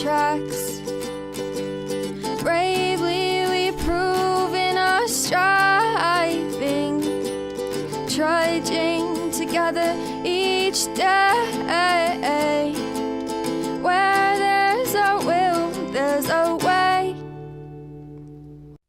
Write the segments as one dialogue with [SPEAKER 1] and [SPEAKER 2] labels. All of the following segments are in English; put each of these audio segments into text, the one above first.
[SPEAKER 1] tracks. Bravely we prove in our striving, trudging together each day. Where there's a will, there's a way.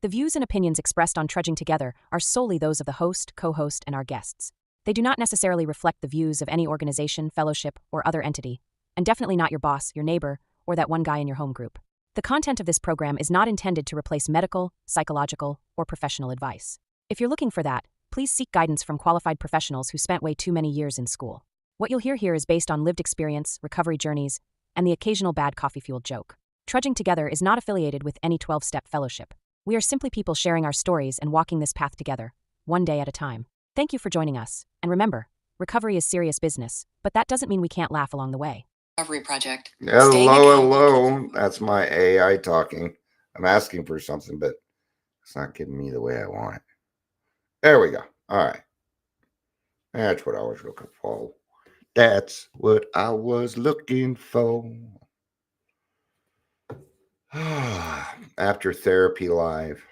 [SPEAKER 2] The views and opinions expressed on Trudging Together are solely those of the host, co-host, and our guests. They do not necessarily reflect the views of any organization, fellowship, or other entity, and definitely not your boss, your neighbor, or that one guy in your home group. The content of this program is not intended to replace medical, psychological, or professional advice. If you're looking for that, please seek guidance from qualified professionals who spent way too many years in school. What you'll hear here is based on lived experience, recovery journeys, and the occasional bad coffee-fueled joke. Trudging Together is not affiliated with any 12-step fellowship. We are simply people sharing our stories and walking this path together, one day at a time. Thank you for joining us, and remember, recovery is serious business, but that doesn't mean we can't laugh along the way.
[SPEAKER 3] Recovery project.
[SPEAKER 4] Hello. That's my AI talking. I'm asking for something, but it's not giving me the way I want it. There we go. All right. That's what I was looking for. That's what I was looking for. After therapy live.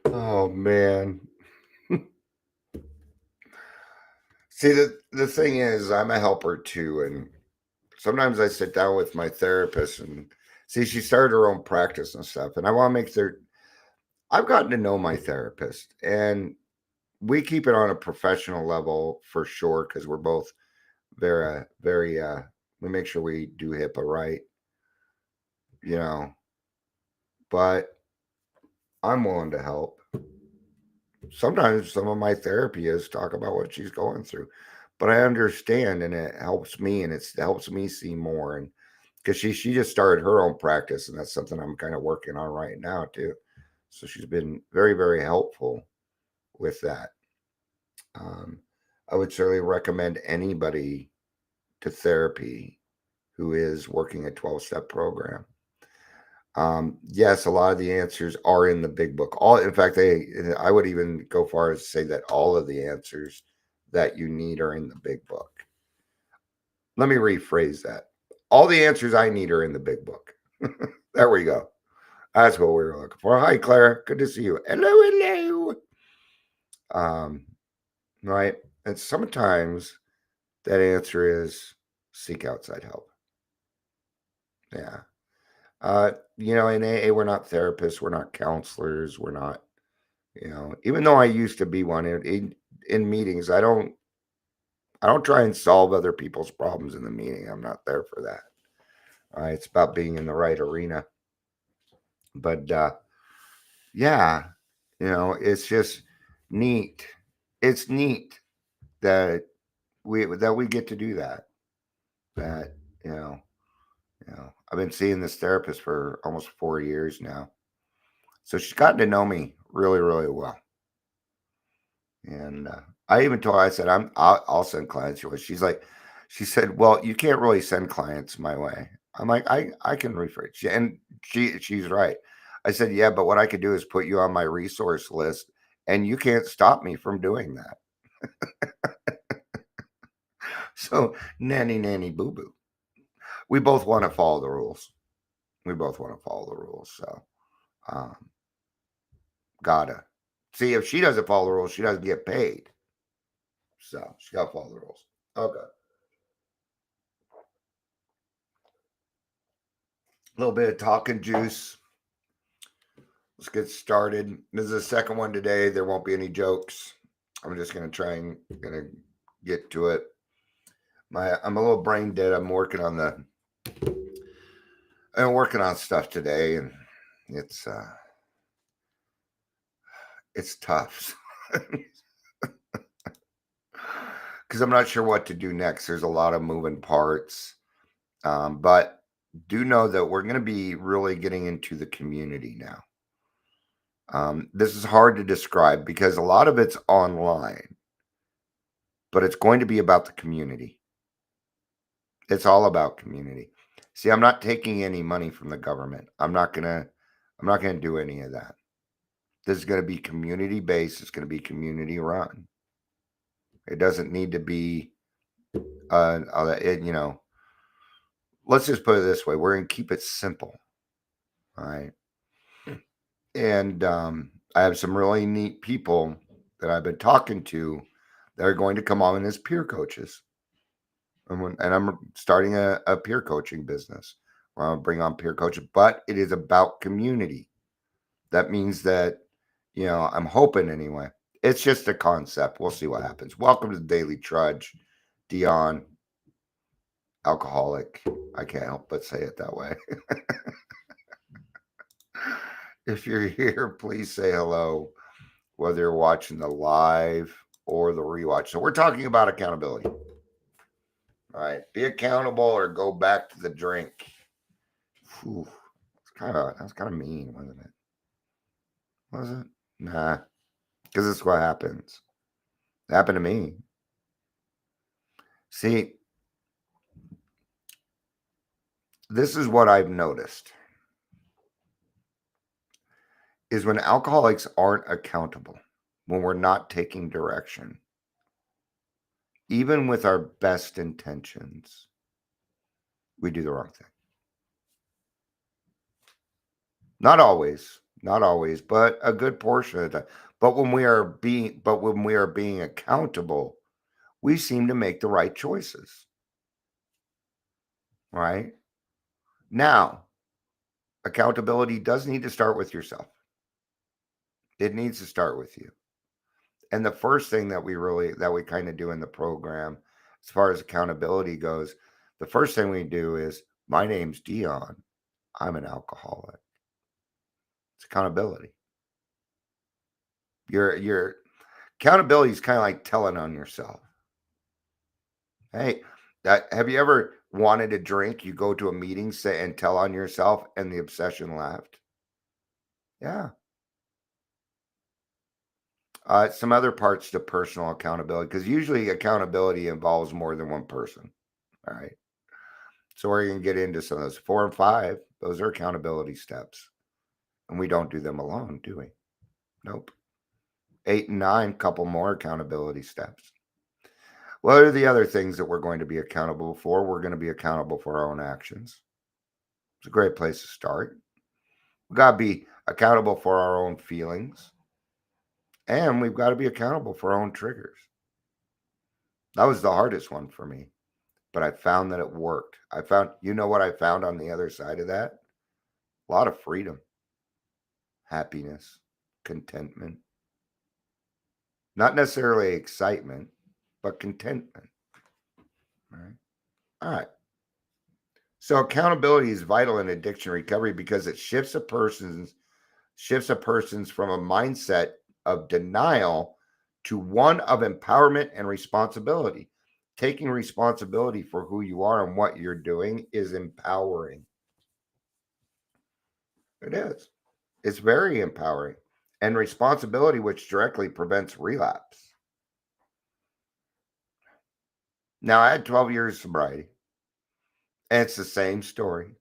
[SPEAKER 4] Oh, man. See, the thing is, I'm a helper too. And sometimes I sit down with my therapist and see, she started her own practice and stuff. And I want to make sure I've gotten to know my therapist, and we keep it on a professional level for sure, because we're both very, we make sure we do HIPAA right, but I'm willing to help. Sometimes some of my therapy is talk about what she's going through, but I understand, and it helps me, and it helps me see more. And because she just started her own practice, and that's something I'm kind of working on right now too. So she's been very, very helpful with that. I would certainly recommend anybody to therapy who is working a 12-step program. Yes, a lot of the answers are in the big book. In fact, I would even go far as to say that all of the answers that you need are in the big book. Let me rephrase that. All the answers I need are in the big book. There we go. That's what we were looking for. Hi, Claire. Good to see you. Hello. Right. And sometimes that answer is seek outside help. Yeah. In AA, we're not therapists, we're not counselors, we're not, even though I used to be one in meetings, I don't try and solve other people's problems in the meeting. I'm not there for that. All right. It's about being in the right arena. But, yeah, it's just neat. It's neat that we get to do that. That, I've been seeing this therapist for almost 4 years now. So she's gotten to know me really, really well. And I even told her, I said, I'll send clients your way. She said, well, you can't really send clients my way. I'm like, I can refer it. And she's right. I said, yeah, but what I could do is put you on my resource list, and you can't stop me from doing that. So nanny boo boo. We both want to follow the rules. So, gotta see, if she doesn't follow the rules, she doesn't get paid. So she gotta follow the rules. Okay. A little bit of talking juice. Let's get started. This is the second one today. There won't be any jokes. I'm just gonna get to it. I'm a little brain dead. I'm working on stuff today, and it's tough because I'm not sure what to do next. There's a lot of moving parts, but do know that we're going to be really getting into the community now. This is hard to describe because a lot of it's online, but it's going to be about the community. It's all about community. See, I'm not taking any money from the government. I'm not gonna do any of that. This is going to be community based. It's going to be community run. It doesn't need to be You know, let's just put it this way: we're going to keep it simple, all right? And I have some really neat people that I've been talking to that are going to come on as peer coaches. And I'm starting a peer coaching business where I'll bring on peer coaches, but it is about community. That means that, you know, I'm hoping anyway. It's just a concept. We'll see what happens. Welcome to the Daily Trudge, Dion, alcoholic. I can't help but say it that way. If you're here, please say hello, whether you're watching the live or the rewatch. So we're talking about accountability. All right. Be accountable or go back to the drink. Whew. That was kind of mean, wasn't it? Was it? Nah. Because it's what happens. It happened to me. See, this is what I've noticed is when alcoholics aren't accountable, when we're not taking direction, even with our best intentions, we do the wrong thing. Not always, but a good portion of the time. But when we are being accountable, we seem to make the right choices. Right? Now, accountability does need to start with yourself. It needs to start with you. And the first thing that we kind of do in the program, as far as accountability goes, the first thing we do is, my name's Dion. I'm an alcoholic. It's accountability. Your accountability is kind of like telling on yourself. Hey, have you ever wanted a drink? You go to a meeting, say and tell on yourself, and the obsession left. Yeah. Some other parts to personal accountability, because usually accountability involves more than one person. All right. So we're going to get into some of those 4 and 5. Those are accountability steps. And we don't do them alone, do we? Nope. 8 and 9, couple more accountability steps. What are the other things that we're going to be accountable for? We're going to be accountable for our own actions. It's a great place to start. We've got to be accountable for our own feelings. And we've got to be accountable for our own triggers. That was the hardest one for me. But I found that it worked. You know what I found on the other side of that? A lot of freedom, happiness, contentment. Not necessarily excitement, but contentment. All right. So accountability is vital in addiction recovery because it shifts a person's from a mindset of denial to one of empowerment and responsibility. Taking responsibility for who you are and what you're doing is empowering. It is. It's very empowering. And responsibility, which directly prevents relapse. Now, I had 12 years of sobriety. And it's the same story.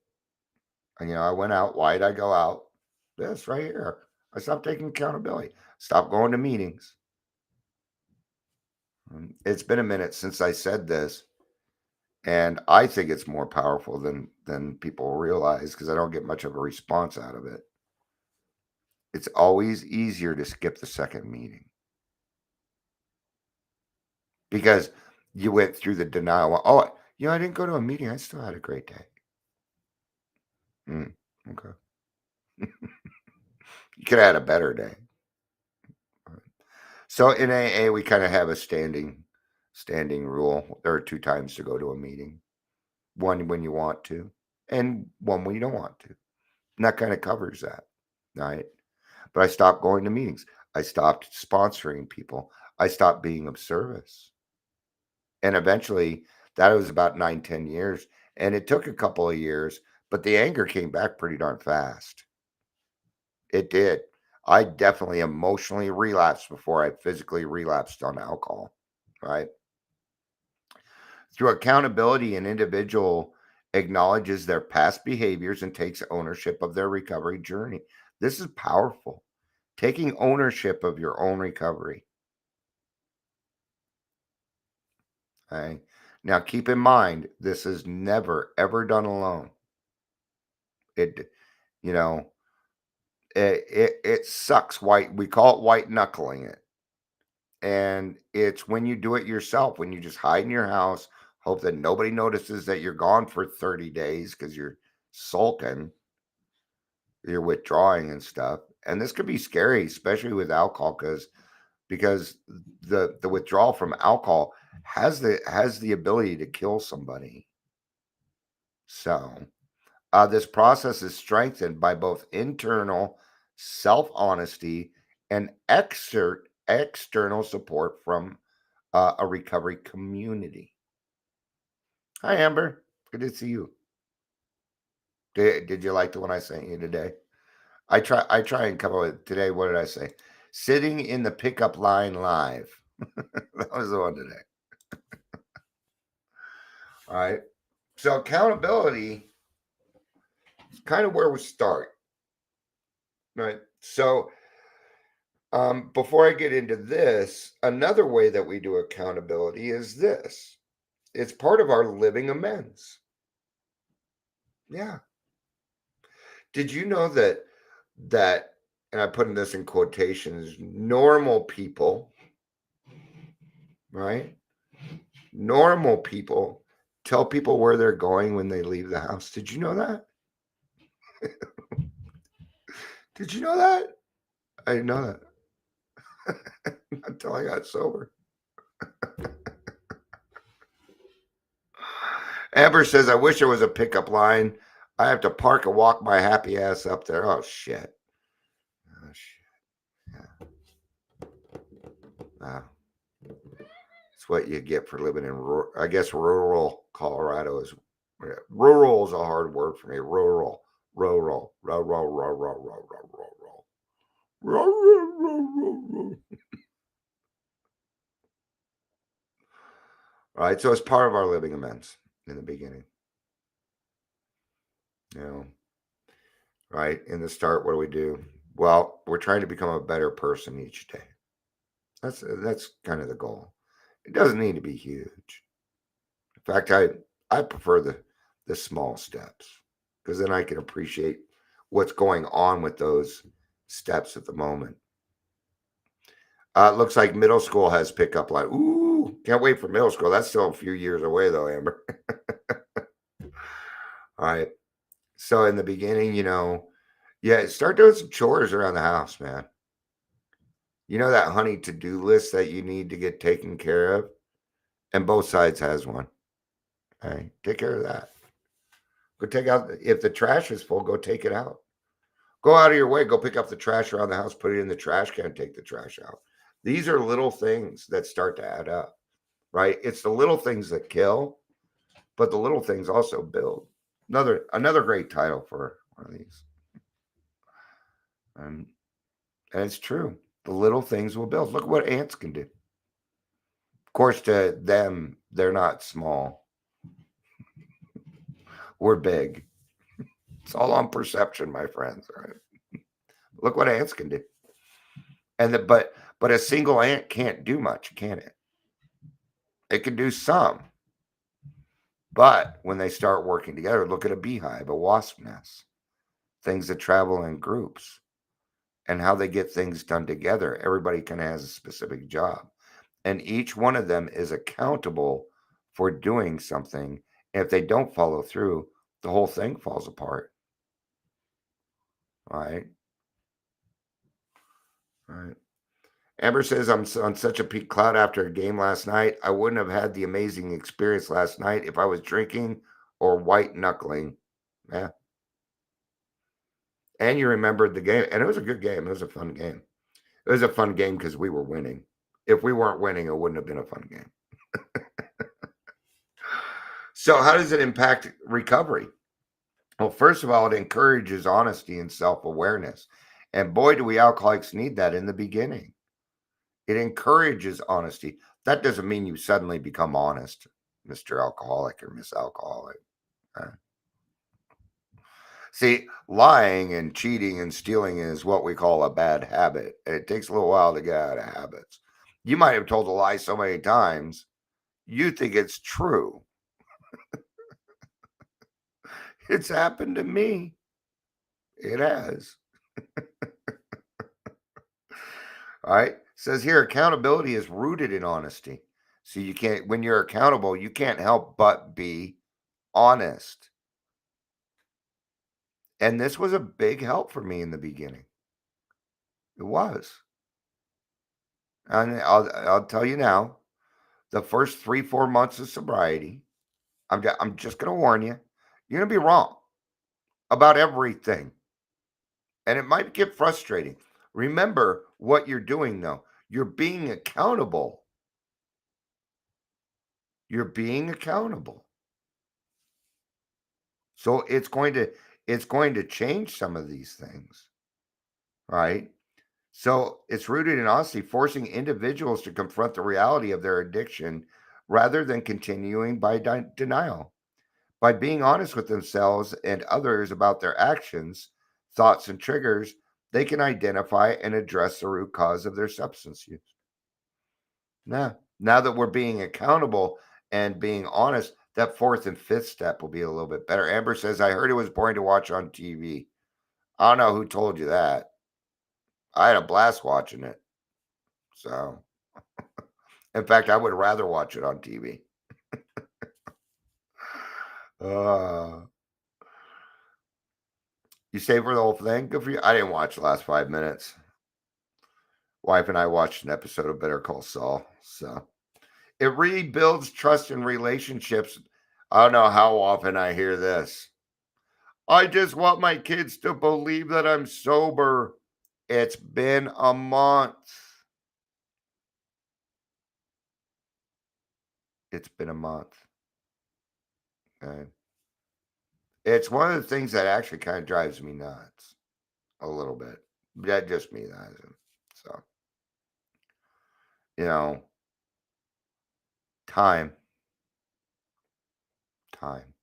[SPEAKER 4] And, I went out. Why did I go out? This right here. I stopped taking accountability. Stopped going to meetings. It's been a minute since I said this. And I think it's more powerful than people realize because I don't get much of a response out of it. It's always easier to skip the second meeting because you went through the denial. Oh, I didn't go to a meeting. I still had a great day. Okay. You could have had a better day. So in AA, we kind of have a standing rule. There are 2 times to go to a meeting. One when you want to, and one when you don't want to. And that kind of covers that, right? But I stopped going to meetings. I stopped sponsoring people. I stopped being of service. And eventually, that was about 9-10 years. And it took a couple of years, but the anger came back pretty darn fast. It did. I definitely emotionally relapsed before I physically relapsed on alcohol, right? Through accountability, an individual acknowledges their past behaviors and takes ownership of their recovery journey. This is powerful. Taking ownership of your own recovery. Okay. Now, keep in mind, this is never, ever done alone. It, you know, it sucks. We call it white knuckling it. And it's when you do it yourself, when you just hide in your house, hope that nobody notices that you're gone for 30 days because you're sulking, you're withdrawing and stuff. And this could be scary, especially with alcohol, because the withdrawal from alcohol has the ability to kill somebody. So this process is strengthened by both internal self-honesty and external support from a recovery community. Hi, Amber. Good to see you. Did you like the one I sent you today? I try and come up with today. What did I say? Sitting in the pickup line live. That was the one today. All right. So accountability is kind of where we start. Right. So before I get into this, another way that we do accountability is this. It's part of our living amends. Yeah. Did you know that and I'm putting this in quotations, normal people, right? Normal people tell people where they're going when they leave the house. Did you know that? Did you know that? I didn't know that until I got sober. Amber says, I wish there was a pickup line. I have to park and walk my happy ass up there. Oh, shit. Oh, shit. Yeah. Wow. That's what you get for living in, I guess, rural Colorado is. Rural is a hard word for me. Rural. Right. So it's part of our living amends in the beginning. You know, right? In the start, what do? Well, we're trying to become a better person each day. That's kind of the goal. It doesn't need to be huge. In fact, I prefer the small steps because then I can appreciate what's going on with those steps at the moment. It looks like middle school has pickup line. Ooh, can't wait for middle school. That's still a few years away though, Amber. All right. So in the beginning, yeah, start doing some chores around the house, man. You know that honey to-do list that you need to get taken care of? And both sides has one. All right, take care of that. Go take out, if the trash is full, go take it out. Go out of your way, go pick up the trash around the house, put it in the trash can, take the trash out. These are little things that start to add up, right? It's the little things that kill, but the little things also build. Another great title for one of these. And it's true. The little things will build. Look what ants can do. Of course, to them, they're not small. We're big. It's all on perception, my friends. Right? Look what ants can do. But a single ant can't do much, can it? It can do some. But when they start working together, look at a beehive, a wasp nest, things that travel in groups, and how they get things done together. Everybody kind of has a specific job. And each one of them is accountable for doing something. And if they don't follow through, the whole thing falls apart. All right. All right. Amber says, I'm on such a peak cloud after a game last night. I wouldn't have had the amazing experience last night if I was drinking or white knuckling. Yeah. And you remembered the game. And it was a good game. It was a fun game. It was a fun game because we were winning. If we weren't winning, it wouldn't have been a fun game. So how does it impact recovery? Well, first of all, it encourages honesty and self-awareness. And boy, do we alcoholics need that in the beginning. It encourages honesty. That doesn't mean you suddenly become honest, Mr. Alcoholic or Miss Alcoholic. See, lying and cheating and stealing is what we call a bad habit. It takes a little while to get out of habits. You might have told a lie so many times, You think it's true. It's happened to me. It has. All right. Says here accountability is rooted in honesty. So you can't, when you're accountable, you can't help but be honest. And this was a big help for me in the beginning. It was. And I'll tell you now, the first 3-4 months of sobriety, I'm just going to warn you, you're going to be wrong about everything. And it might get frustrating. Remember what you're doing, though. You're being accountable. You're being accountable. So it's going to change some of these things, right? So it's rooted in honesty, forcing individuals to confront the reality of their addiction rather than continuing by denial. By being honest with themselves and others about their actions, thoughts, and triggers, they can identify and address the root cause of their substance use. Now that we're being accountable and being honest, that fourth and fifth step will be a little bit better. Amber says, I heard it was boring to watch on TV. I don't know who told you that. I had a blast watching it. So, in fact, I would rather watch it on TV. Uh, you stay for the whole thing? Good for you. I didn't watch the last 5 minutes. Wife and I watched an episode of Better Call Saul. So, it rebuilds trust in relationships. I don't know how often I hear this. I just want my kids to believe that I'm sober. It's been a month. It's been a month. Okay. It's one of the things that actually kind of drives me nuts a little bit. That just me, that isn't. So, you know, time, time.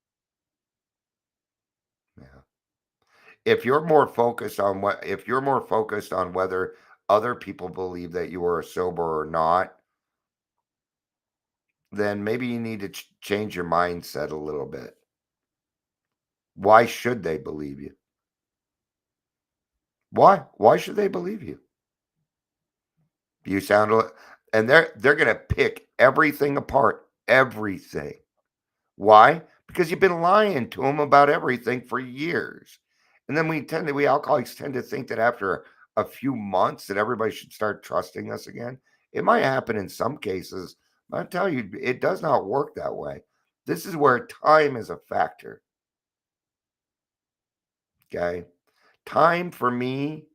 [SPEAKER 4] Yeah. If you're more focused on whether other people believe that you are sober or not, then maybe you need to change your mindset a little bit. Why should they believe you? Why? Why should they believe you? You sound and they're going to pick everything apart, everything. Why? Because you've been lying to them about everything for years. And then we alcoholics tend to think that after a few months that everybody should start trusting us again. It might happen in some cases, but I tell you, it does not work that way. This is where time is a factor. Okay. Time for me,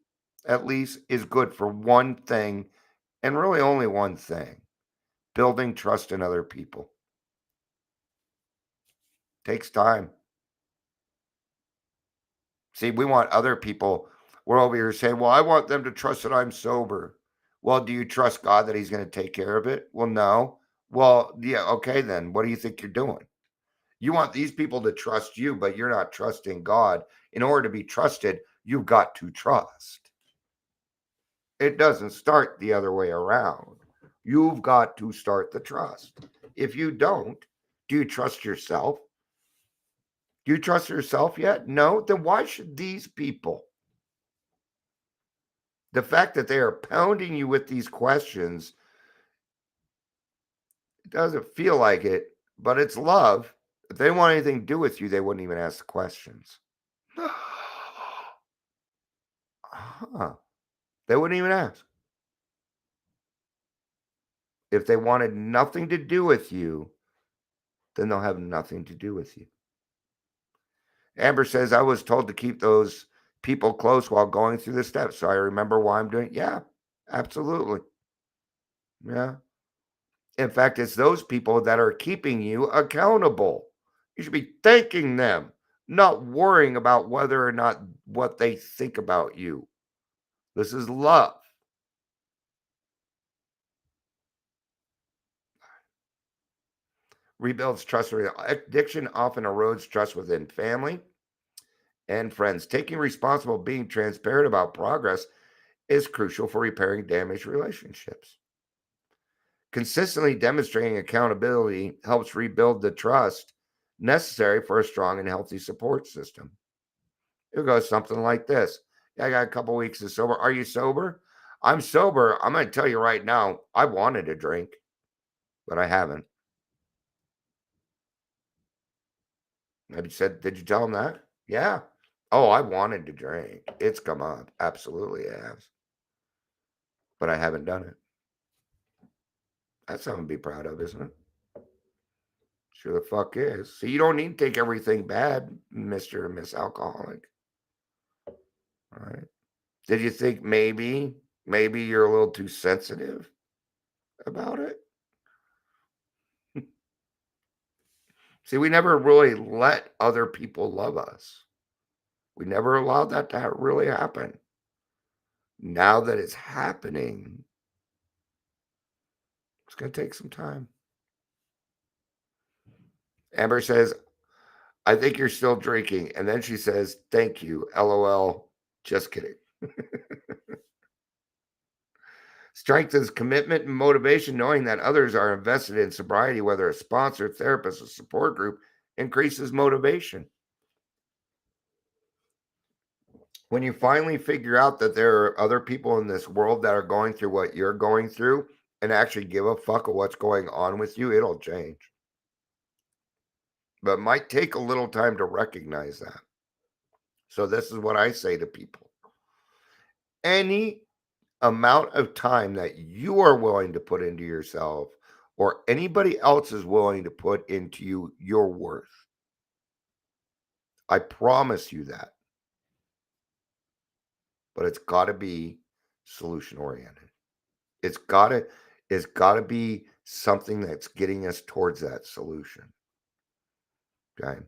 [SPEAKER 4] at least, is good for one thing, and really only one thing: building trust in other people. Takes time. See, we want other people. We're over here saying, well, I want them to trust that I'm sober. Well, do you trust God that He's going to take care of it? Well, no. Well, yeah, okay, then what do you think you're doing? You want these people to trust you, but you're not trusting God. In order to be trusted, you've got to trust. It doesn't start the other way around. You've got to start the trust. If you don't, do you trust yourself? Do you trust yourself yet? No. Then why should these people? The fact that they are pounding you with these questions, it doesn't feel like it, but it's love. If they want anything to do with you, they wouldn't even ask the questions. Huh. They wouldn't even ask. If they wanted nothing to do with you, then they'll have nothing to do with you. Amber says, I was told to keep those people close while going through the steps. So I remember why I'm doing it. Yeah, absolutely. Yeah. In fact, it's those people that are keeping you accountable. You should be thanking them, not worrying about whether or not what they think about you. This is love. Rebuilds trust. Addiction often erodes trust within family and friends. Taking responsible, being transparent about progress is crucial for repairing damaged relationships. Consistently demonstrating accountability helps rebuild the trust necessary for a strong and healthy support system. It goes something like this. Yeah, I got a couple weeks of sober. Are you sober? I'm sober. I'm going to tell you right now, I wanted to drink, but I haven't. Have you said, did you tell him that? Yeah. Oh, I wanted to drink. It's come up. Absolutely it has. But I haven't done it. That's something to be proud of, isn't it? Sure the fuck is. So you don't need to take everything bad, Mr. and Miss Alcoholic. All right. Did you think maybe you're a little too sensitive about it? See, we never really let other people love us. We never allowed that to really happen. Now that it's happening, it's going to take some time. Amber says, I think you're still drinking. And then she says, thank you. LOL. Just kidding. Strengthens commitment and motivation, knowing that others are invested in sobriety, whether a sponsor, therapist, or support group, increases motivation. When you finally figure out that there are other people in this world that are going through what you're going through and actually give a fuck of what's going on with you, it'll change. But it might take a little time to recognize that. So this is what I say to people. Any amount of time that you are willing to put into yourself or anybody else is willing to put into you, you're worth. I promise you that. But it's got to be solution oriented. It's got to be something that's getting us towards that solution. Okay?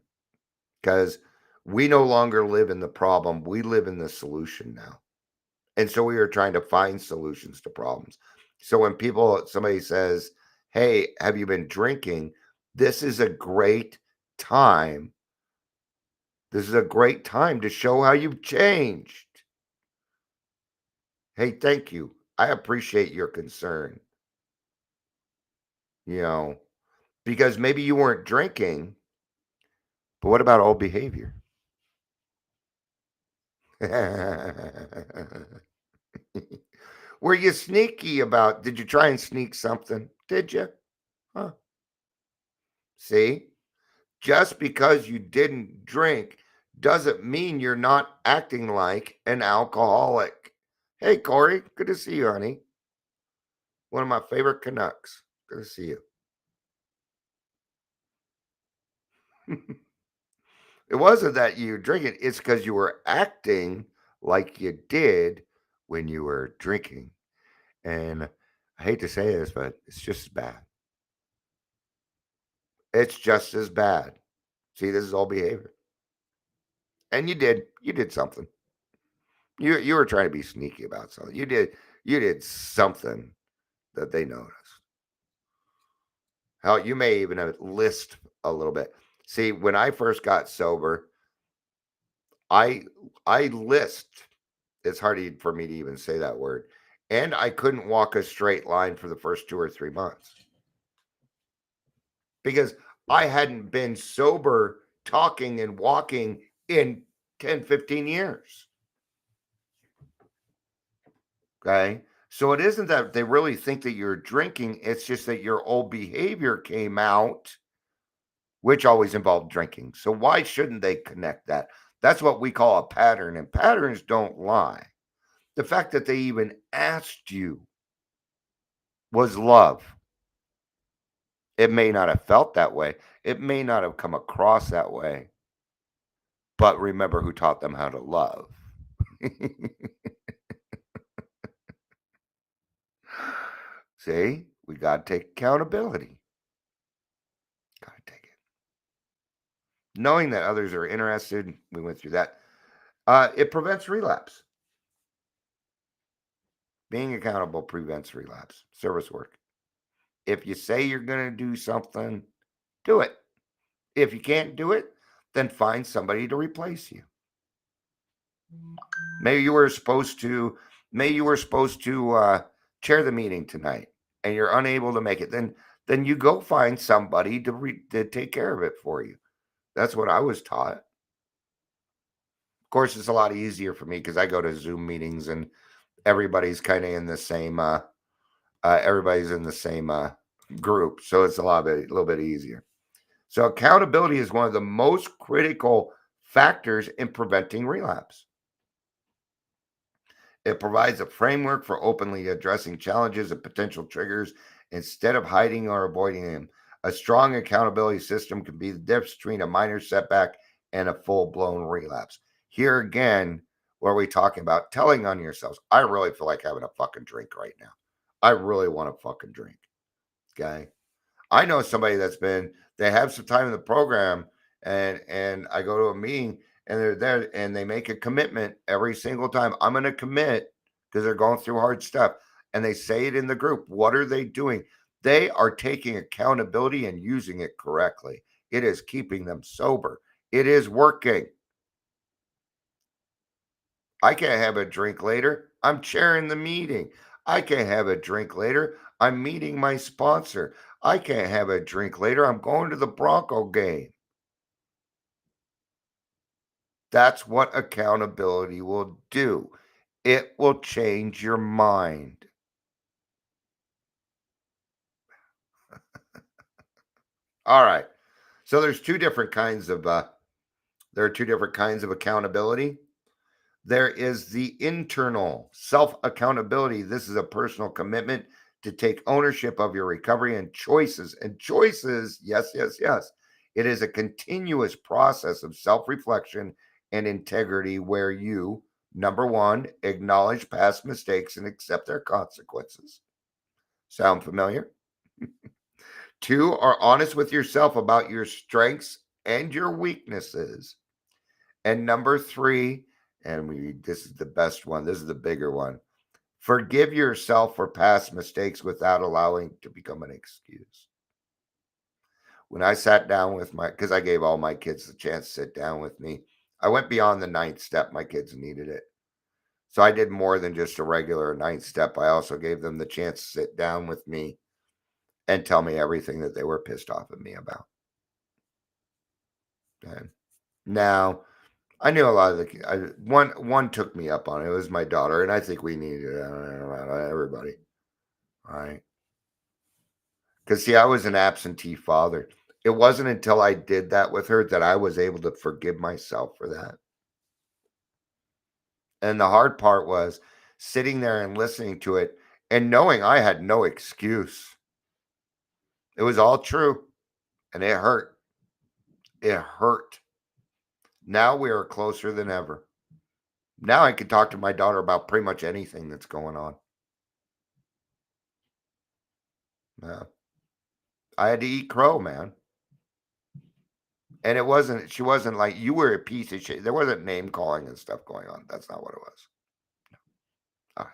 [SPEAKER 4] Because we no longer live in the problem, we live in the solution now. And so we are trying to find solutions to problems. So when somebody says, hey, have you been drinking? This is a great time. This is a great time to show how you've changed. Hey, thank you. I appreciate your concern. Because maybe you weren't drinking, but what about old behavior? Were you sneaky about, did you try and sneak something? Did you? Huh? See? Just because you didn't drink doesn't mean you're not acting like an alcoholic. Hey, Corey, good to see you, honey. One of my favorite Canucks. Good to see you. It wasn't that you were drinking, it's because you were acting like you did when you were drinking. And I hate to say this, but it's just as bad. It's just as bad. See, this is all behavior. And you did something. You were trying to be sneaky about something. You did something that they noticed. Hell, you may even have lisped a little bit. See, when I first got sober, I lisped. It's hard for me to even say that word. And I couldn't walk a straight line for the first 2 or 3 months. Because I hadn't been sober, talking and walking in 10, 15 years. Okay. So it isn't that they really think that you're drinking. It's just that your old behavior came out, which always involved drinking. So why shouldn't they connect that? That's what we call a pattern, and patterns don't lie. The fact that they even asked you was love. It may not have felt that way. It may not have come across that way. But remember who taught them how to love. See, we got to take accountability. Got to take it. Knowing that others are interested, we went through that. It prevents relapse. Being accountable prevents relapse. Service work. If you say you're going to do something, do it. If you can't do it, then find somebody to replace you. Maybe you were supposed to chair the meeting tonight and you're unable to make it, then you go find somebody to take care of it for you. That's what I was taught. Of course, it's a lot easier for me because I go to Zoom meetings and everybody's kind of in the same group, so it's a little bit easier. So accountability is one of the most critical factors in preventing relapse. It provides a framework for openly addressing challenges and potential triggers instead of hiding or avoiding them. A strong accountability system can be the difference between a minor setback and a full-blown relapse. Here again, what are we talking about? Telling on yourselves. I really feel like having a fucking drink right now. I really want to fucking drink. Okay. I know somebody they have some time in the program, and I go to a meeting and they're there and they make a commitment every single time. I'm going to commit because they're going through hard stuff. And they say it in the group. What are they doing? They are taking accountability and using it correctly. It is keeping them sober. It is working. I can't have a drink later. I'm chairing the meeting. I can't have a drink later. I'm meeting my sponsor. I can't have a drink later. I'm going to the Bronco game. That's what accountability will do. It will change your mind. All right. So there are two different kinds of accountability. There is the internal self accountability. This is a personal commitment to take ownership of your recovery and choices. And choices, yes, yes, yes. It is a continuous process of self reflection and integrity where you, number one, acknowledge past mistakes and accept their consequences. Sound familiar? Two, are honest with yourself about your strengths and your weaknesses. And number three, this is the best one, this is the bigger one. Forgive yourself for past mistakes without allowing it to become an excuse. When I sat down with because I gave all my kids the chance to sit down with me, I went beyond the ninth step. My kids needed it. So I did more than just a regular ninth step. I also gave them the chance to sit down with me and tell me everything that they were pissed off at me about. And now, I knew a lot of one took me up on it. It was my daughter, and I think we needed everybody. All right. Because, see, I was an absentee father. It wasn't until I did that with her that I was able to forgive myself for that. And the hard part was sitting there and listening to it and knowing I had no excuse. It was all true, and it hurt. It hurt. Now we are closer than ever. Now I can talk to my daughter about pretty much anything that's going on. Yeah. I had to eat crow, man. And she wasn't like, you were a piece of shit. There wasn't name calling and stuff going on. That's not what it was. All right.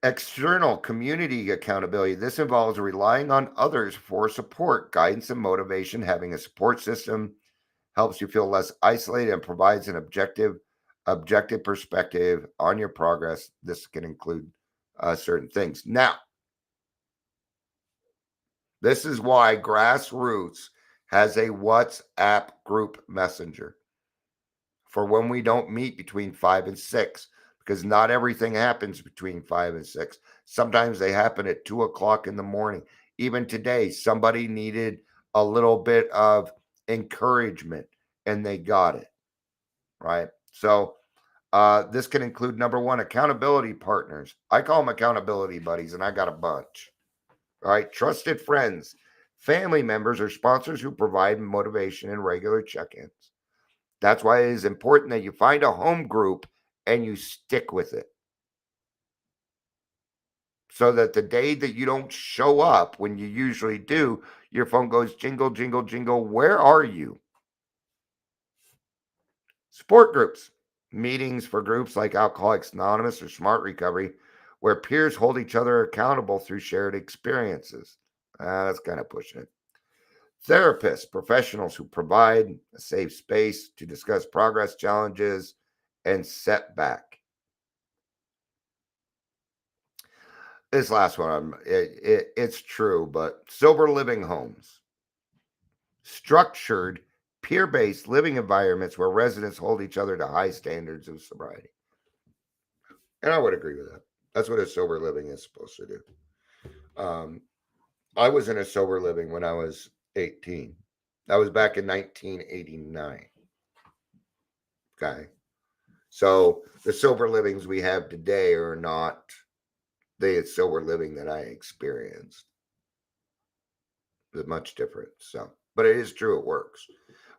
[SPEAKER 4] External community accountability. This involves relying on others for support, guidance, and motivation. Having a support system helps you feel less isolated and provides an objective perspective on your progress. This can include certain things. Now, this is why Grassroots has a WhatsApp group messenger for when we don't meet between 5 and 6, because not everything happens between 5 and 6. Sometimes they happen at 2 o'clock in the morning. Even today, somebody needed a little bit of encouragement and they got it, right? So this can include, number one, accountability partners. I call them accountability buddies, and I got a bunch. All right, trusted friends, family members, or sponsors who provide motivation and regular check-ins. That's why it is important that you find a home group and you stick with it. So that the day that you don't show up when you usually do, your phone goes jingle, jingle, jingle. Where are you? Support groups, meetings for groups like Alcoholics Anonymous or Smart Recovery, where peers hold each other accountable through shared experiences. That's kind of pushing it. Therapists, professionals who provide a safe space to discuss progress, challenges, and setback. This last one, it's true, but sober living homes, structured, peer-based living environments where residents hold each other to high standards of sobriety. And I would agree with that. That's what a sober living is supposed to do. I was in a sober living when I was 18. That was back in 1989. Okay. So the sober livings we have today are not the sober living that I experienced. It's much different. So, but it is true, it works.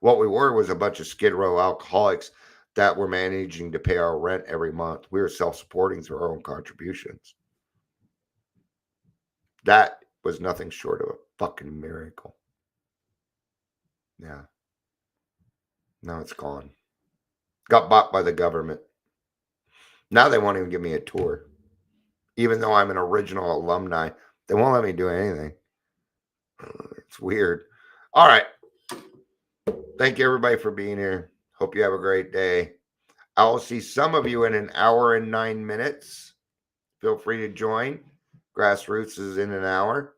[SPEAKER 4] What we were was a bunch of Skid Row alcoholics that were managing to pay our rent every month. We were self-supporting through our own contributions. That was nothing short of a fucking miracle. Yeah. Now it's gone. Got bought by the government. Now they won't even give me a tour. Even though I'm an original alumni, they won't let me do anything. It's weird. All right. Thank you, everybody, for being here. Hope you have a great day. I will see some of you in an hour and 9 minutes. Feel free to join. Grassroots is in an hour.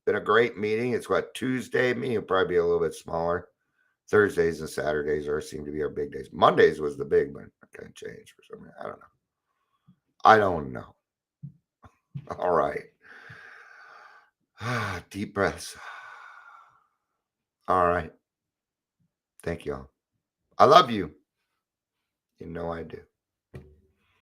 [SPEAKER 4] Been a great meeting. It's what, Tuesday? Meeting will probably be a little bit smaller. Thursdays and Saturdays seem to be our big days. Mondays was the big one. I kind of changed for some reason. I don't know. All right. Deep breaths. All right. Thank you all. I love you. You know I do.